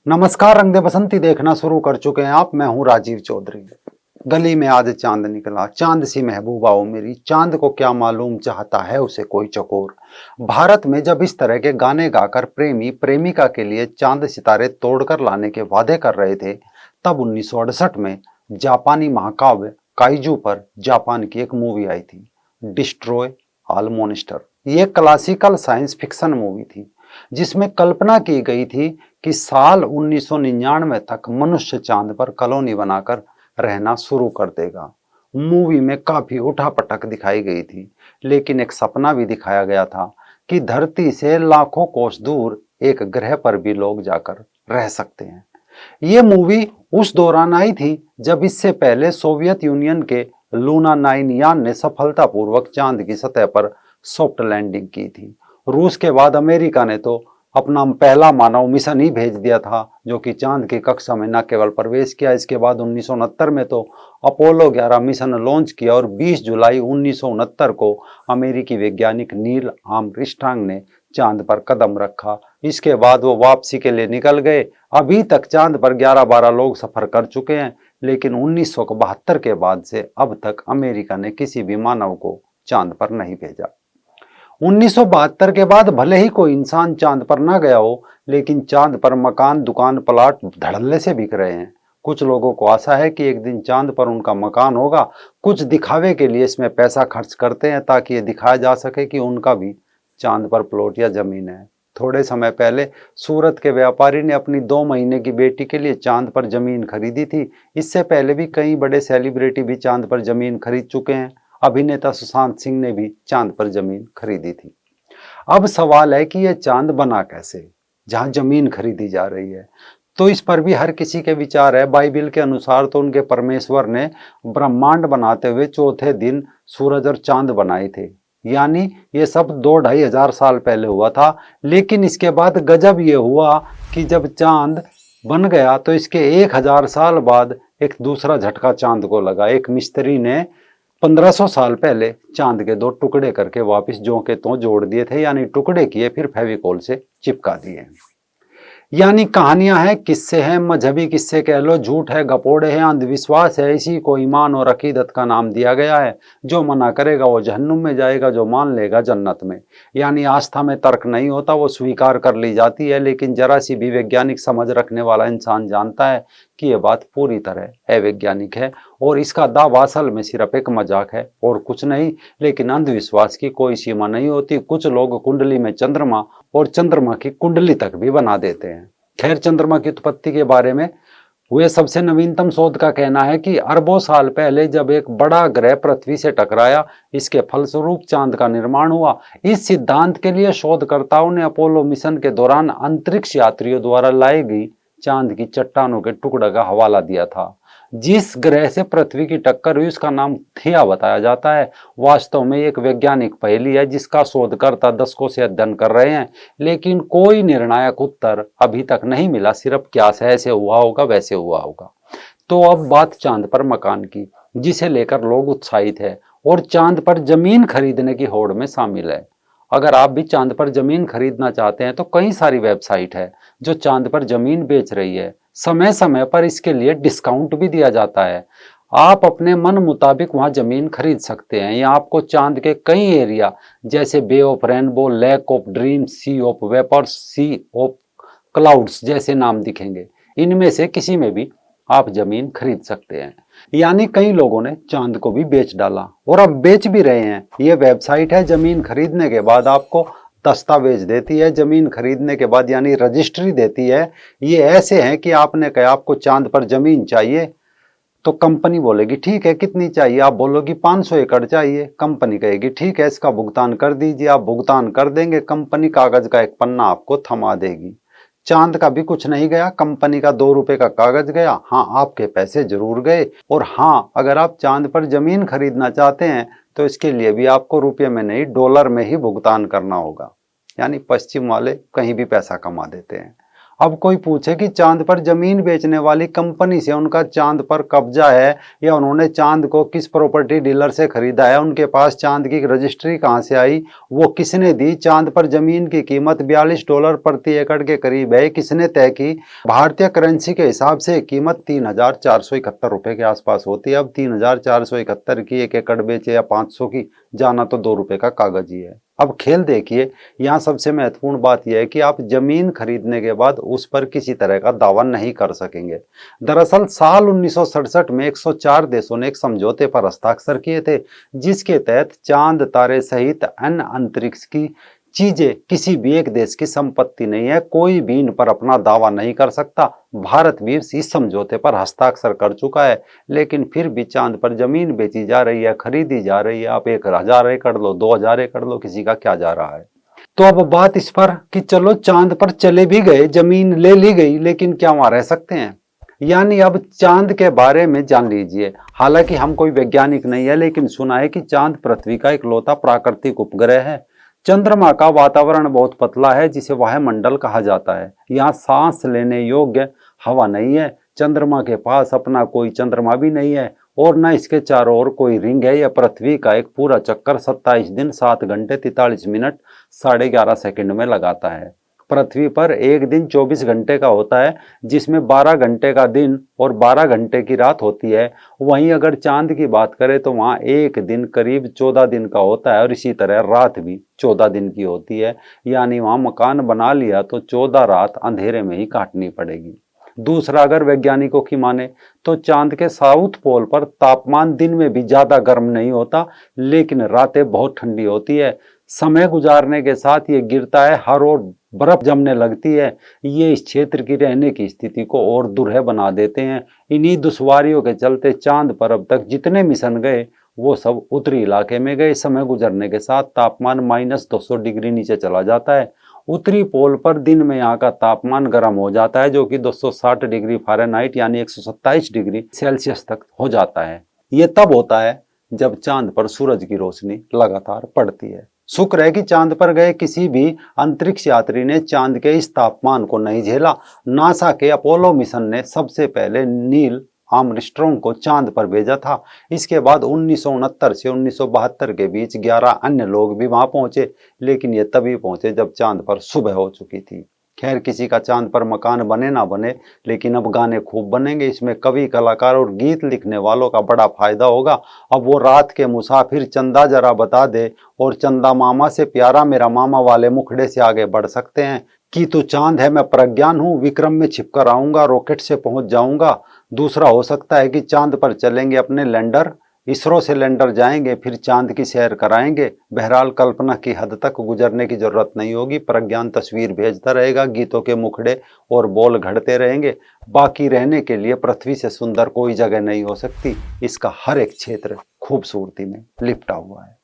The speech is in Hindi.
नमस्कार। रंग दे बसंती देखना शुरू कर चुके हैं आप। मैं हूं राजीव चौधरी। गली में आज चांद निकला, चांद सी महबूबा ओ मेरी, चांद को क्या मालूम चाहता है उसे कोई चकोर। भारत में जब इस तरह के गाने गाकर प्रेमी प्रेमिका के लिए चांद सितारे तोड़कर लाने के वादे कर रहे थे, तब 1968 में जापानी महाकाव्य काइजू पर जापान की एक मूवी आई थी, डिस्ट्रॉय ऑल मॉन्स्टर। ये क्लासिकल साइंस फिक्शन मूवी थी जिसमें कल्पना की गई थी कि साल 1999 तक मनुष्य चांद पर कॉलोनी बनाकर रहना शुरू कर देगा। मूवी में काफी उठापटक दिखाई गई थी, लेकिन एक सपना भी दिखाया गया था कि धरती से लाखों कोस दूर एक ग्रह पर भी लोग जाकर रह सकते हैं। ये मूवी उस दौरान आई थी जब इससे पहले सोवियत यूनियन के लूना 9 यान ने सफलतापूर्वक चांद की सतह पर सॉफ्ट लैंडिंग की थी। रूस के बाद अमेरिका ने तो अपना पहला मानव मिशन ही भेज दिया था, जो कि चांद की कक्षा में न केवल प्रवेश किया, इसके बाद 1969 में तो अपोलो 11 मिशन लॉन्च किया और 20 जुलाई 1969 को अमेरिकी वैज्ञानिक नील आर्मस्ट्रांग ने चांद पर कदम रखा। इसके बाद वो वापसी के लिए निकल गए। अभी तक चांद पर 11-12 लोग सफर कर चुके हैं, लेकिन 1972 के बाद से अब तक अमेरिका ने किसी भी मानव को चांद पर नहीं भेजा। 1972 के बाद भले ही कोई इंसान चांद पर ना गया हो, लेकिन चांद पर मकान, दुकान, प्लाट धड़ल्ले से बिक रहे हैं। कुछ लोगों को आशा है कि एक दिन चांद पर उनका मकान होगा। कुछ दिखावे के लिए इसमें पैसा खर्च करते हैं ताकि ये दिखाया जा सके कि उनका भी चांद पर प्लॉट या जमीन है। थोड़े समय पहले सूरत के व्यापारी ने अपनी 2 महीने की बेटी के लिए चांद पर जमीन खरीदी थी। इससे पहले भी कई बड़े सेलिब्रिटी भी चांद पर जमीन खरीद चुके हैं। अभिनेता सुशांत सिंह ने भी चांद पर जमीन खरीदी थी। अब सवाल है कि यह चांद बना कैसे, जहां जमीन खरीदी जा रही है। तो इस पर भी हर किसी के विचार है। बाइबिल के अनुसार तो उनके परमेश्वर ने ब्रह्मांड बनाते हुए चौथे दिन सूरज और चांद बनाए थे, यानी ये सब 2-2.5 हजार साल पहले हुआ था। लेकिन इसके बाद गजब ये हुआ कि जब चांद बन गया तो इसके 1000 साल बाद एक दूसरा झटका चांद को लगा। एक मिस्त्री ने 1500 साल पहले चांद के 2 टुकड़े करके वापस ज्यों के त्यों जोड़ दिए थे, यानी टुकड़े किए फिर फेविकोल से चिपका दिए। यानी कहानियां हैं, किस्से हैं, मजहबी किस्से कह लो, झूठ है, गपोड़े हैं, अंधविश्वास है, इसी को ईमान और अकीदत का नाम दिया गया है। जो मना करेगा वो जहन्नुम में जाएगा, जो मान लेगा जन्नत में। यानी आस्था में तर्क नहीं होता, वो स्वीकार कर ली जाती है। लेकिन जरा सी भी वैज्ञानिक समझ रखने वाला इंसान जानता है कि ये बात पूरी तरह अवैज्ञानिक है और इसका दावा असल में सिर्फ एक मजाक है और कुछ नहीं। लेकिन अंधविश्वास की कोई सीमा नहीं होती। कुछ लोग कुंडली में चंद्रमा और चंद्रमा की कुंडली तक भी बना देते हैं। खैर, चंद्रमा की उत्पत्ति के बारे में हुए सबसे नवीनतम शोध का कहना है कि अरबों साल पहले जब एक बड़ा ग्रह पृथ्वी से टकराया, इसके फलस्वरूप चांद का निर्माण हुआ। इस सिद्धांत के लिए शोधकर्ताओं ने अपोलो मिशन के दौरान अंतरिक्ष यात्रियों द्वारा लाई गई चांद की चट्टानों के टुकड़े का हवाला दिया था। जिस ग्रह से पृथ्वी की टक्कर हुई उसका नाम थिया बताया जाता है। वास्तव में एक वैज्ञानिक पहेली है जिसका शोधकर्ता दशकों से अध्ययन कर रहे हैं, लेकिन कोई निर्णायक उत्तर अभी तक नहीं मिला। सिर्फ क्या ऐसे हुआ होगा, वैसे हुआ होगा। तो अब बात चांद पर मकान की, जिसे लेकर लोग उत्साहित है और चांद पर जमीन खरीदने की होड़ में शामिल है। अगर आप भी चांद पर जमीन खरीदना चाहते हैं तो कई सारी वेबसाइट है जो चांद पर जमीन बेच रही है। समय समय पर इसके लिए डिस्काउंट भी दिया जाता है। आप अपने मन मुताबिक वहां जमीन खरीद सकते हैं। या आपको चांद के कई एरिया जैसे Bay of Rainbow, Lake of Dreams, Sea of Vapours, Sea of Clouds जैसे नाम दिखेंगे। इनमें से किसी में भी आप जमीन खरीद सकते हैं। यानी कई लोगों ने चांद को भी बेच डाला और अब बेच भी रहे हैं। ये वेबसाइट है, जमीन खरीदने के बाद आपको दस्तावेज देती है। जमीन खरीदने के बाद यानी रजिस्ट्री देती है। ये ऐसे हैं कि आपने कहा आपको चांद पर जमीन चाहिए, तो कंपनी बोलेगी ठीक है, कितनी चाहिए? आप बोलोगी 500 एकड़ चाहिए। कंपनी कहेगी ठीक है, इसका भुगतान कर दीजिए। आप भुगतान कर देंगे, कंपनी कागज का एक पन्ना आपको थमा देगी। चांद का भी कुछ नहीं गया, कंपनी का 2 रुपए का कागज गया। हाँ, आपके पैसे जरूर गए। और हाँ, अगर आप चांद पर जमीन खरीदना चाहते हैं तो इसके लिए भी आपको रुपये में नहीं, डॉलर में ही भुगतान करना होगा। यानी पश्चिम वाले कहीं भी पैसा कमा देते हैं। अब कोई पूछे कि चांद पर जमीन बेचने वाली कंपनी से उनका चांद पर कब्जा है या उन्होंने चांद को किस प्रॉपर्टी डीलर से खरीदा है, उनके पास चांद की रजिस्ट्री कहां से आई, वो किसने दी, चांद पर जमीन की कीमत $42 प्रति एकड़ के करीब है, किसने तय की। भारतीय करेंसी के हिसाब से कीमत 3,471 रुपए के आसपास होती है। अब 3,471 की एक एकड़ बेचे या 500 की, जाना तो 2 रुपए का कागज ही है। अब खेल देखिए, यहाँ सबसे महत्वपूर्ण बात यह है कि आप जमीन खरीदने के बाद उस पर किसी तरह का दावा नहीं कर सकेंगे। दरअसल साल 1967 में 104 देशों ने एक समझौते पर हस्ताक्षर किए थे, जिसके तहत चांद, तारे सहित अन्य अंतरिक्ष की चीजें किसी भी एक देश की संपत्ति नहीं है, कोई भी इन पर अपना दावा नहीं कर सकता। भारत भी इस समझौते पर हस्ताक्षर कर चुका है, लेकिन फिर भी चांद पर जमीन बेची जा रही है, खरीदी जा रही है। आप 1,000 एकड़ लो, 2,000 एकड़ लो, किसी का क्या जा रहा है। तो अब बात इस पर कि चलो चांद पर चले भी गए, जमीन ले ली गई, लेकिन क्या वहां रह सकते हैं। यानी अब चांद के बारे में जान लीजिए। हालांकि हम कोई वैज्ञानिक नहीं है, लेकिन सुना है कि चांद पृथ्वी का इकलौता प्राकृतिक उपग्रह है। चंद्रमा का वातावरण बहुत पतला है, जिसे वायुमंडल कहा जाता है। यहाँ सांस लेने योग्य हवा नहीं है। चंद्रमा के पास अपना कोई चंद्रमा भी नहीं है और न इसके चारों ओर कोई रिंग है। यह पृथ्वी का एक पूरा चक्कर 27 दिन 7 घंटे 43 मिनट 11.5 सेकंड में लगाता है। पृथ्वी पर एक दिन 24 घंटे का होता है, जिसमें 12 घंटे का दिन और 12 घंटे की रात होती है। वहीं अगर चांद की बात करें तो वहाँ एक दिन करीब 14 दिन का होता है और इसी तरह रात भी 14 दिन की होती है। यानी वहाँ मकान बना लिया तो 14 रात अंधेरे में ही काटनी पड़ेगी। दूसरा, अगर वैज्ञानिकों की माने तो चांद के साउथ पोल पर तापमान दिन में भी ज्यादा गर्म नहीं होता, लेकिन रातें बहुत ठंडी होती है। समय गुजारने के साथ ये गिरता है, हर ओर बर्फ जमने लगती है। ये इस क्षेत्र की रहने की स्थिति को और दुर्लभ बना देते हैं। इन्हीं दुश्वारियों के चलते चांद पर अब तक जितने मिशन गए वो सब उत्तरी इलाके में गए। समय गुजरने के साथ तापमान -200 डिग्री नीचे चला जाता है। उत्तरी पोल पर दिन में यहाँ का तापमान गर्म हो जाता है, जो कि 260 डिग्री फ़ारेनहाइट यानी 127 डिग्री सेल्सियस तक हो जाता है। ये तब होता है जब चांद पर सूरज की रोशनी लगातार पड़ती है। शुक्र है कि चांद पर गए किसी भी अंतरिक्ष यात्री ने चांद के इस तापमान को नहीं झेला। नासा के अपोलो मिशन ने सबसे पहले नील आर्मस्ट्रॉन्ग को चांद पर भेजा था। इसके बाद 1969 से 1972 के बीच 11 अन्य लोग भी वहां पहुंचे, लेकिन ये तभी पहुंचे जब चांद पर सुबह हो चुकी थी। खैर, किसी का चांद पर मकान बने ना बने, लेकिन अब गाने खूब बनेंगे। इसमें कवि, कलाकार और गीत लिखने वालों का बड़ा फायदा होगा। अब वो रात के मुसाफिर चंदा जरा बता दे और चंदा मामा से प्यारा मेरा मामा वाले मुखड़े से आगे बढ़ सकते हैं कि तो चांद है मैं प्रज्ञान हूँ, विक्रम में छिपकर आऊंगा, रॉकेट से पहुंच जाऊंगा। दूसरा हो सकता है कि चांद पर चलेंगे अपने लैंडर, इसरो से लैंडर जाएंगे, फिर चांद की सैर कराएंगे। बहरहाल कल्पना की हद तक गुजरने की जरूरत नहीं होगी। प्रज्ञान तस्वीर भेजता रहेगा, गीतों के मुखड़े और बोल घड़ते रहेंगे। बाकी रहने के लिए पृथ्वी से सुंदर कोई जगह नहीं हो सकती। इसका हर एक क्षेत्र खूबसूरती में लिपटा हुआ है।